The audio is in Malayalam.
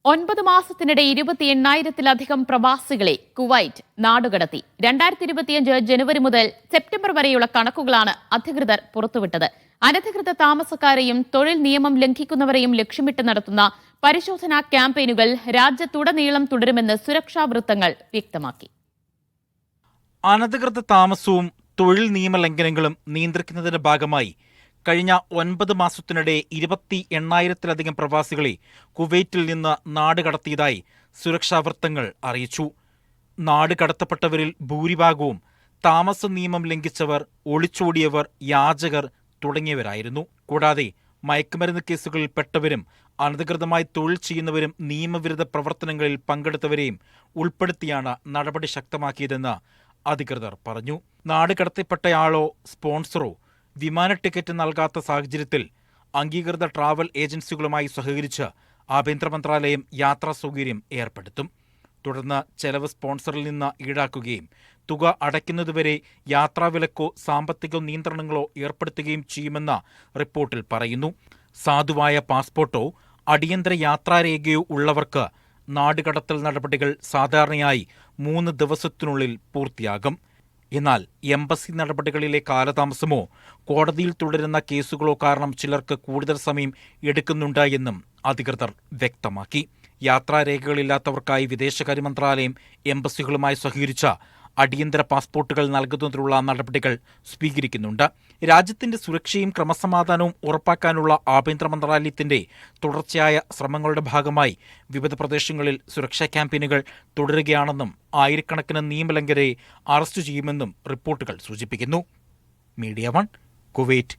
9 മാസത്തിനിടെ 28,000-ത്തിലധികം പ്രവാസികളെ കുവൈറ്റ് നാടുകടത്തി. 2025 ജനുവരി മുതൽ സെപ്റ്റംബർ വരെയുള്ള കണക്കുകളാണ് അധികൃതർ പുറത്തുവിട്ടത്. അനധികൃത താമസക്കാരെയും തൊഴിൽ നിയമം ലംഘിക്കുന്നവരെയും ലക്ഷ്യമിട്ട് നടത്തുന്ന പരിശോധനാ ക്യാമ്പയിനുകൾ രാജ്യത്തുടനീളം തുടരുമെന്ന് സുരക്ഷാ വൃത്തങ്ങൾ വ്യക്തമാക്കി. അനധികൃത താമസവും തൊഴിൽ നിയമലംഘനങ്ങളും നിയന്ത്രിക്കുന്നതിന്റെ ഭാഗമായി കഴിഞ്ഞ 9 മാസത്തിനിടെ 28,000-ത്തിലധികം പ്രവാസികളെ കുവൈറ്റിൽ നിന്ന് നാട് കടത്തിയതായി സുരക്ഷാ വൃത്തങ്ങൾ അറിയിച്ചു. നാട് കടത്തപ്പെട്ടവരിൽ ഭൂരിഭാഗവും താമസ നിയമം ലംഘിച്ചവർ, ഒളിച്ചോടിയവർ, യാചകർ തുടങ്ങിയവരായിരുന്നു. കൂടാതെ മയക്കുമരുന്ന് കേസുകളിൽ പെട്ടവരും അനധികൃതമായി തൊഴിൽ ചെയ്യുന്നവരും നിയമവിരുദ്ധ പ്രവർത്തനങ്ങളിൽ പങ്കെടുത്തവരെയും ഉൾപ്പെടുത്തിയാണ് നടപടി ശക്തമാക്കിയതെന്ന് അധികൃതർ പറഞ്ഞു. നാട് കടത്തപ്പെട്ടയാളോ സ്പോൺസറോ വിമാന ടിക്കറ്റ് നൽകാത്ത സാഹചര്യത്തിൽ അംഗീകൃത ട്രാവൽ ഏജൻസികളുമായി സഹകരിച്ച് ആഭ്യന്തര മന്ത്രാലയം യാത്രാ സൗകര്യം ഏർപ്പെടുത്തും. തുടർന്ന് ചെലവ് സ്പോൺസറിൽ നിന്ന് ഈടാക്കുകയും തുക അടയ്ക്കുന്നതുവരെ യാത്രാവിലക്കോ സാമ്പത്തിക നിയന്ത്രണങ്ങളോ ഏർപ്പെടുത്തുകയും ചെയ്യുമെന്ന് റിപ്പോർട്ടിൽ പറയുന്നു. സാധുവായ പാസ്പോർട്ടോ അടിയന്തര യാത്രാരേഖയോ ഉള്ളവർക്ക് നാടുകടത്തൽ നടപടികൾ സാധാരണയായി 3 ദിവസത്തിനുള്ളിൽ പൂർത്തിയാകും. എന്നാൽ എംബസി നടപടികളിലെ കാലതാമസമോ കോടതിയിൽ തുടരുന്ന കേസുകളോ കാരണം ചിലർക്ക് കൂടുതൽ സമയം എടുക്കുന്നുണ്ട് എന്നും അധികൃതർ വ്യക്തമാക്കി. യാത്രാരേഖകളില്ലാത്തവർക്കായി വിദേശകാര്യ മന്ത്രാലയം എംബസികളുമായി സഹകരിച്ച അടിയന്തര പാസ്പോർട്ടുകൾ നൽകുന്നതിനുള്ള നടപടികൾ സ്വീകരിക്കുന്നുണ്ട്. രാജ്യത്തിന്റെ സുരക്ഷയും ക്രമസമാധാനവും ഉറപ്പാക്കാനുള്ള ആഭ്യന്തര മന്ത്രാലയത്തിന്റെ തുടർച്ചയായ ശ്രമങ്ങളുടെ ഭാഗമായി വിവിധ പ്രദേശങ്ങളിൽ സുരക്ഷാ ക്യാമ്പയിനുകൾ തുടരുകയാണെന്നും ആയിരക്കണക്കിന് നിയമലംഘകരെ അറസ്റ്റ് ചെയ്യുമെന്നും റിപ്പോർട്ടുകൾ സൂചിപ്പിക്കുന്നു. Media 1, Kuwait.